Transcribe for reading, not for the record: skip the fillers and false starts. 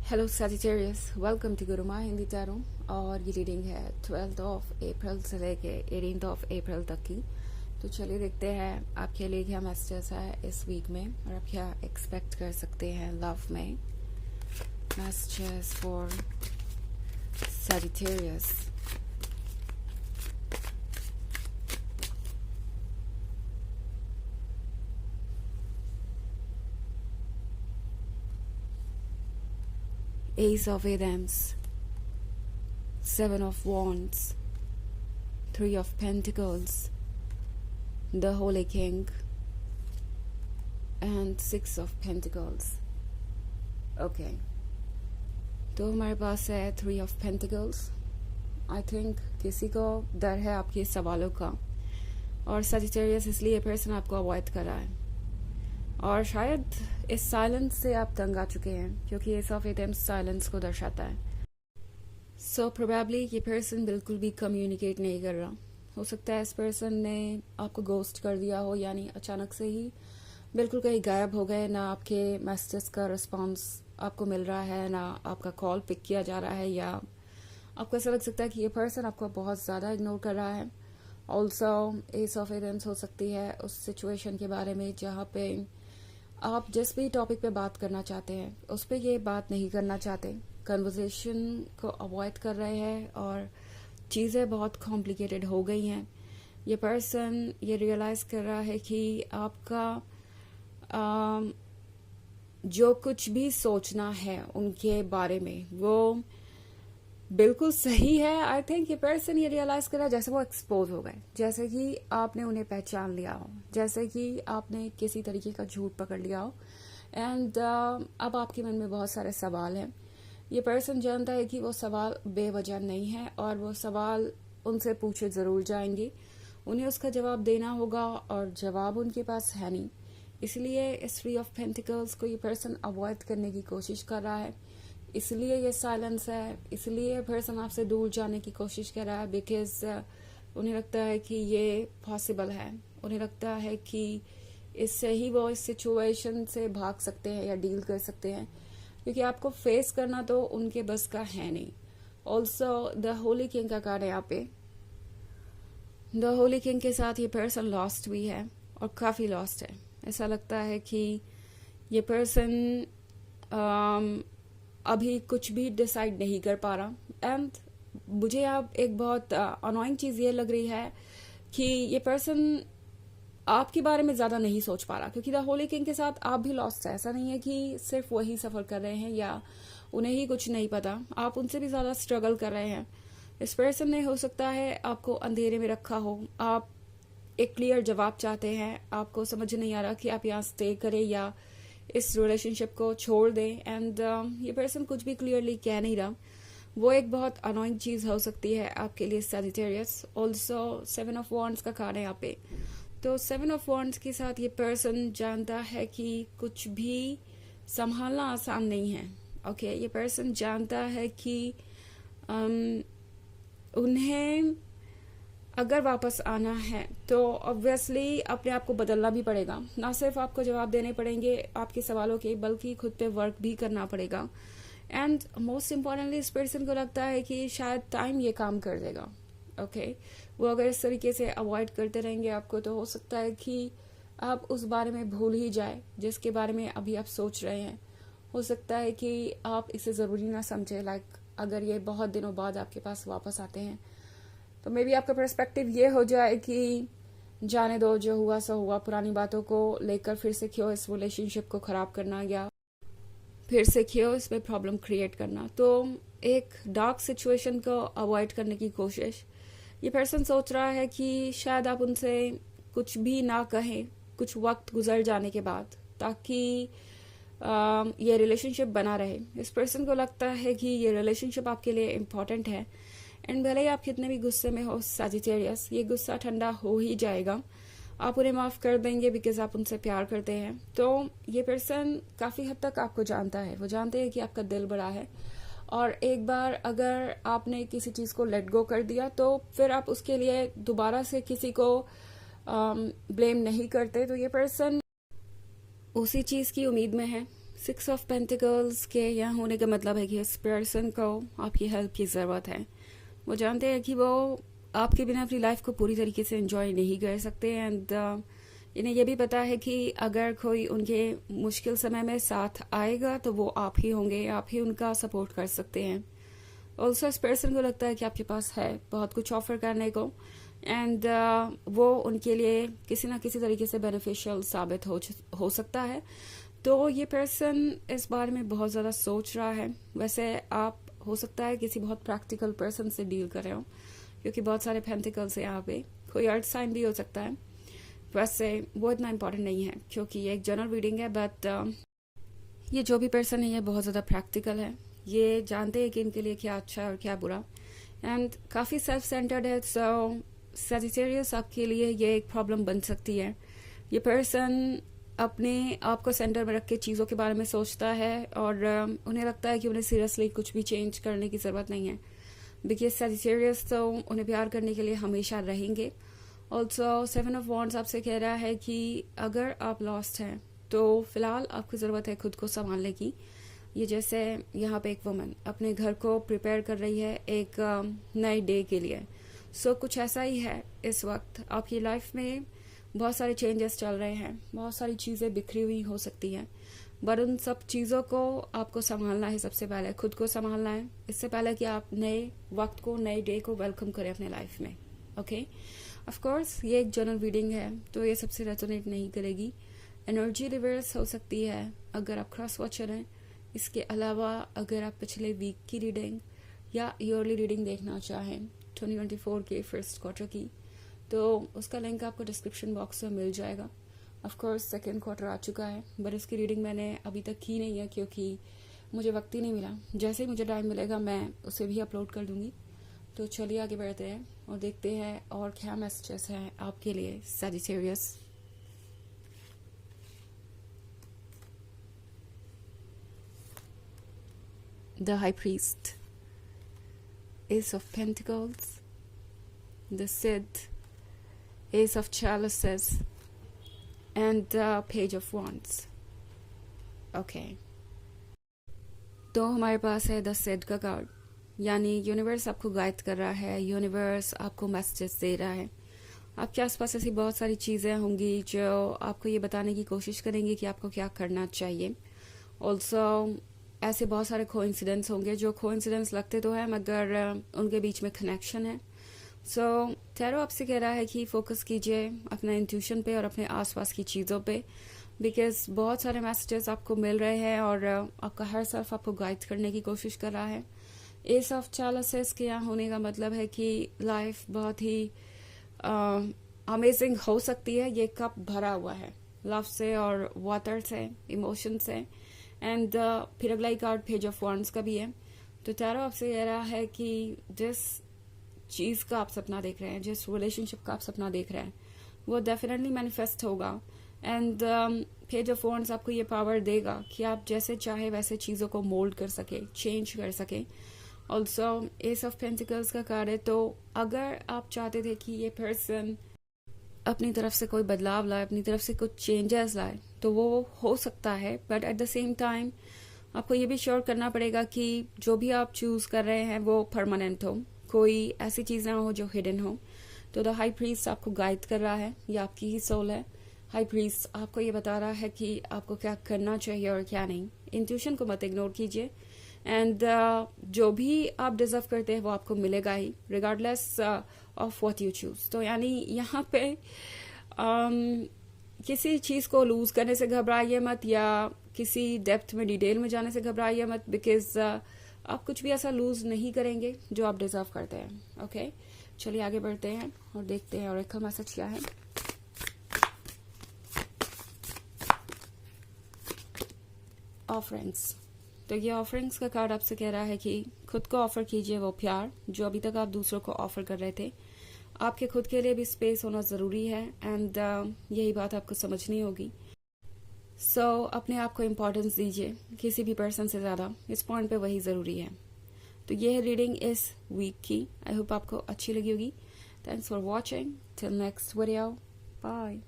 Hello Sagittarius, welcome to Gurumaa Hindi tarot. और ये reading है 12 अप्रैल से लेके 18 अप्रैल तक की। तो चलिए देखते हैं आपके लिए क्या मैसेजेस है इस वीक में और आप क्या एक्सपेक्ट कर सकते हैं लव में। Messages for Sagittarius. Ace of Wands, Seven of Wands, Three of Pentacles, the Holy King, and Six of Pentacles. Okay. तो हमारे पास है Three of Pentacles. I think किसी को डर है आपके सवालों का, और Sagittarius इसलिए पर्सन आपको अवॉइड कर रहा है, और शायद इस साइलेंस से आप तंग आ चुके हैं क्योंकि एस ऑफ एटम्स साइलेंस को दर्शाता है। सो प्रोबेबली ये पर्सन बिल्कुल भी कम्युनिकेट नहीं कर रहा। हो सकता है इस पर्सन ने आपको गोस्ट कर दिया हो, यानी अचानक से ही बिल्कुल कहीं गायब हो गए, ना आपके मैसेजेस का रिस्पॉन्स आपको मिल रहा है, ना आपका कॉल पिक किया जा रहा है, या आपको ऐसा लग सकता है कि ये पर्सन आपको बहुत ज़्यादा इग्नोर कर रहा है। ऑल्सो एस ऑफ एटम्स हो सकती है उस सिचुएशन के बारे में जहाँ पे आप जिस भी टॉपिक पे बात करना चाहते हैं उस पे ये बात नहीं करना चाहते, कन्वर्सेशन को अवॉइड कर रहे हैं और चीज़ें बहुत कॉम्प्लिकेटेड हो गई हैं। ये पर्सन ये रियलाइज़ कर रहा है कि आपका जो कुछ भी सोचना है उनके बारे में वो बिल्कुल सही है। आई थिंक ये पर्सन ये रियलाइज करा जैसे वो एक्सपोज हो गए, जैसे कि आपने उन्हें पहचान लिया हो, जैसे कि आपने किसी तरीके का झूठ पकड़ लिया हो, एंड अब आपके मन में बहुत सारे सवाल हैं। ये पर्सन जानता है कि वो सवाल बेवजह नहीं है और वो सवाल उनसे पूछे ज़रूर जाएंगे, उन्हें उसका जवाब देना होगा और जवाब उनके पास है नहीं। इसलिए इस थ्री ऑफ पेंटिकल्स को ये पर्सन अवॉइड करने की कोशिश कर रहा है, इसलिए ये साइलेंस है, इसलिए पर्सन आपसे दूर जाने की कोशिश कर रहा है, बिकॉज उन्हें लगता है कि ये पॉसिबल है, उन्हें लगता है कि इससे ही वो इस सिचुएशन से भाग सकते हैं या डील कर सकते हैं, क्योंकि आपको फेस करना तो उनके बस का है नहीं। ऑल्सो द होली किंग का कार्ड है यहाँ पे। द होली किंग के साथ ये पर्सन लॉस्ट भी है और काफ़ी लॉस्ट है। ऐसा लगता है कि ये पर्सन अभी कुछ भी डिसाइड नहीं कर पा रहा। एंड मुझे अब एक बहुत अनोइंग चीज़ ये लग रही है कि ये पर्सन आपके बारे में ज़्यादा नहीं सोच पा रहा, क्योंकि द होली किंग के साथ आप भी लॉस्ट है। ऐसा नहीं है कि सिर्फ वही सफ़र कर रहे हैं या उन्हें ही कुछ नहीं पता, आप उनसे भी ज़्यादा स्ट्रगल कर रहे हैं। इस पर्सन ने हो सकता है आपको अंधेरे में रखा हो, आप एक क्लियर जवाब चाहते हैं, आपको समझ नहीं आ रहा कि आप यहाँ स्टे करें या इस रिलेशनशिप को छोड़ दें, एंड ये पर्सन कुछ भी क्लियरली कह नहीं रहा। वो एक बहुत अनोइंग चीज़ हो सकती है आपके लिए Sagittarius. Also seven of wands का कार्ड है यहाँ पे। तो सेवन ऑफ वॉन्ड्स के साथ ये पर्सन जानता है कि कुछ भी संभालना आसान नहीं है। ओके, ये पर्सन जानता है कि उन्हें अगर वापस आना है तो ऑब्वियसली अपने आप को बदलना भी पड़ेगा, ना सिर्फ आपको जवाब देने पड़ेंगे आपके सवालों के, बल्कि खुद पे वर्क भी करना पड़ेगा। एंड मोस्ट इम्पॉर्टेंटली इस पर्सन को लगता है कि शायद टाइम ये काम कर देगा। ओके, वो अगर इस तरीके से अवॉइड करते रहेंगे आपको, तो हो सकता है कि आप उस बारे में भूल ही जाए जिसके बारे में अभी आप सोच रहे हैं। हो सकता है कि आप इसे ज़रूरी ना समझे, लाइक अगर ये बहुत दिनों बाद आपके पास वापस आते हैं तो मे बी आपका पर्सपेक्टिव ये हो जाए कि जाने दो, जो हुआ सो हुआ, पुरानी बातों को लेकर फिर से क्यों इस रिलेशनशिप को ख़राब करना या फिर से क्यों इसमें प्रॉब्लम क्रिएट करना। तो एक डार्क सिचुएशन को अवॉइड करने की कोशिश ये पर्सन सोच रहा है कि शायद आप उनसे कुछ भी ना कहें कुछ वक्त गुजर जाने के बाद, ताकि ये रिलेशनशिप बना रहे। इस पर्सन को लगता है कि ये रिलेशनशिप आपके लिए इम्पॉर्टेंट है, एंड भले ही आप कितने भी गुस्से में हो सजिटेरियस, ये गुस्सा ठंडा हो ही जाएगा, आप उन्हें माफ़ कर देंगे बिकॉज आप उनसे प्यार करते हैं। तो ये पर्सन काफ़ी हद तक आपको जानता है, वो जानते हैं कि आपका दिल बड़ा है, और एक बार अगर आपने किसी चीज़ को लेट गो कर दिया तो फिर आप उसके लिए दोबारा से किसी को ब्लेम नहीं करते। तो ये पर्सन उसी चीज़ की उम्मीद में है, सिक्स ऑफ पेंटिकल्स के यहाँ होने का मतलब है कि इस पर्सन को आपकी हेल्प की ज़रूरत है। वो जानते हैं कि वो आपके बिना अपनी लाइफ को पूरी तरीके से एंजॉय नहीं कर सकते एंड इन्हें यह भी पता है कि अगर कोई उनके मुश्किल समय में साथ आएगा तो वो आप ही होंगे, आप ही उनका सपोर्ट कर सकते हैं। ऑल्सो इस पर्सन को लगता है कि आपके पास है बहुत कुछ ऑफर करने को एंड वो उनके लिए किसी ना किसी तरीके से बेनिफिशियल साबित हो सकता है। तो ये पर्सन इस बारे में बहुत ज़्यादा सोच रहा है। वैसे आप हो सकता है किसी बहुत प्रैक्टिकल पर्सन से डील कर रहे हो, क्योंकि बहुत सारे पेंटिकल्स हैं यहाँ पे। कोई अर्थ साइन भी हो सकता है। वैसे वो इतना इम्पोर्टेंट नहीं है क्योंकि ये एक जनरल रीडिंग है, बट ये जो भी पर्सन है ये बहुत ज़्यादा प्रैक्टिकल है। ये जानते हैं कि इनके लिए क्या अच्छा है और क्या बुरा, एंड काफ़ी सेल्फ सेंटर्ड है। सो सजिटेरियस आपके लिए ये एक प्रॉब्लम बन सकती है। ये पर्सन अपने आप को सेंटर में रख के चीज़ों के बारे में सोचता है और उन्हें लगता है कि उन्हें सीरियसली कुछ भी चेंज करने की ज़रूरत नहीं है, बिकॉज सजिटेरियस तो उन्हें प्यार करने के लिए हमेशा रहेंगे। ऑल्सो 7 ऑफ वॉन्ड्स आपसे कह रहा है कि अगर आप लॉस्ट हैं तो फिलहाल आपको ज़रूरत है खुद को संभालने की। ये जैसे यहाँ पे एक वुमन अपने घर को प्रिपेयर कर रही है एक नए डे के लिए। सो कुछ ऐसा ही है इस वक्त आपकी लाइफ में। बहुत सारे चेंजेस चल रहे हैं, बहुत सारी चीज़ें बिखरी हुई हो सकती हैं, बट उन सब चीज़ों को आपको संभालना है। सबसे पहले खुद को संभालना है, इससे पहले कि आप नए वक्त को, नए डे को वेलकम करें अपने लाइफ में। ओके, ऑफ कोर्स ये एक जनरल रीडिंग है तो ये सबसे रेजोनेट नहीं करेगी। एनर्जी रिवर्स हो सकती है अगर आप क्रॉस वॉचर हैं। इसके अलावा अगर आप पिछले वीक की रीडिंग या ईयरली रीडिंग देखना चाहें 2024 के फर्स्ट क्वार्टर की, तो उसका लिंक आपको डिस्क्रिप्शन बॉक्स में मिल जाएगा। ऑफ कोर्स सेकेंड क्वार्टर आ चुका है, बट इसकी रीडिंग मैंने अभी तक की नहीं है क्योंकि मुझे वक्त ही नहीं मिला। जैसे ही मुझे टाइम मिलेगा मैं उसे भी अपलोड कर दूंगी। तो चलिए आगे बढ़ते हैं और देखते हैं और क्या मैसेजेस हैं आपके लिए Sagittarius. The high priest, S of pentacles, the Sid, Ace of Chalices, and the Page of Wands. Okay. तो हमारे पास है द सेड का कार्ड, यानी यूनिवर्स आपको गाइड कर रहा है, यूनिवर्स आपको मैसेजेस दे रहा है। आपके आसपास ऐसी बहुत सारी चीज़ें होंगी जो आपको ये बताने की कोशिश करेंगी कि आपको क्या करना चाहिए। ऑल्सो ऐसे बहुत सारे कोइंसिडेंस होंगे जो कोइंसिडेंस लगते तो हैं मगर उनके बीच में कनेक्शन है। सो टैरो आपसे कह रहा है कि फोकस कीजिए अपना इंट्यूशन पे और अपने आसपास की चीज़ों पे, बिकॉज बहुत सारे मैसेजेस आपको मिल रहे हैं और आपका हर सेल्फ आपको गाइड करने की कोशिश कर रहा है। एस ऑफ चैलिसेस के यहाँ होने का मतलब है कि लाइफ बहुत ही अमेजिंग हो सकती है। ये कप भरा हुआ है लव से और वाटर से, इमोशन से, एंड फिर अगला ही कार्ड पेज ऑफ वॉन्ड्स का भी है। तो टैरो आपसे कह रहा है कि जिस चीज़ का आप सपना देख रहे हैं, जिस रिलेशनशिप का आप सपना देख रहे हैं, वो डेफिनेटली मैनिफेस्ट होगा। एंड पेज ऑफ वॉन्ड्स आपको ये पावर देगा कि आप जैसे चाहे वैसे चीज़ों को मोल्ड कर सके, चेंज कर सके। ऑल्सो एस ऑफ पेंटिकल्स का कार्ड है, तो अगर आप चाहते थे कि ये पर्सन अपनी तरफ से कोई बदलाव लाए, अपनी तरफ से कुछ चेंजेस लाए, तो वो हो सकता है, but at the same time आपको ये भी श्योर करना पड़ेगा कि जो भी आप चूज कर रहे हैं वो परमानेंट हो, कोई ऐसी चीज़ ना हो जो हिडन हो। तो द हाई प्रीस्ट आपको गाइड कर रहा है, ये आपकी ही सोल है। हाई प्रीस्ट आपको ये बता रहा है कि आपको क्या करना चाहिए और क्या नहीं। इंट्यूशन को मत इग्नोर कीजिए, एंड जो भी आप डिजर्व करते हैं वो आपको मिलेगा ही, regardless of what you choose. तो यानी यहाँ पे किसी चीज़ को लूज करने से घबराइए मत, या किसी डेप्थ में डिटेल में जाने से घबराइए मत, बिकॉज आप कुछ भी ऐसा लूज नहीं करेंगे जो आप डिजर्व करते हैं। ओके, चलिए आगे बढ़ते हैं और देखते हैं और एक मैसेज क्या है। ऑफरिंग्स, तो ये ऑफरिंग्स का कार्ड आपसे कह रहा है कि खुद को ऑफर कीजिए वो प्यार जो अभी तक आप दूसरों को ऑफर कर रहे थे। आपके खुद के लिए भी स्पेस होना ज़रूरी है, एंड यही बात आपको समझनी होगी। सो अपने आप को इम्पोर्टेंस दीजिए किसी भी पर्सन से ज़्यादा, इस पॉइंट पे वही ज़रूरी है। तो ये है रीडिंग इस वीक की। आई होप आपको अच्छी लगी होगी। Thanks for watching, till next video, bye.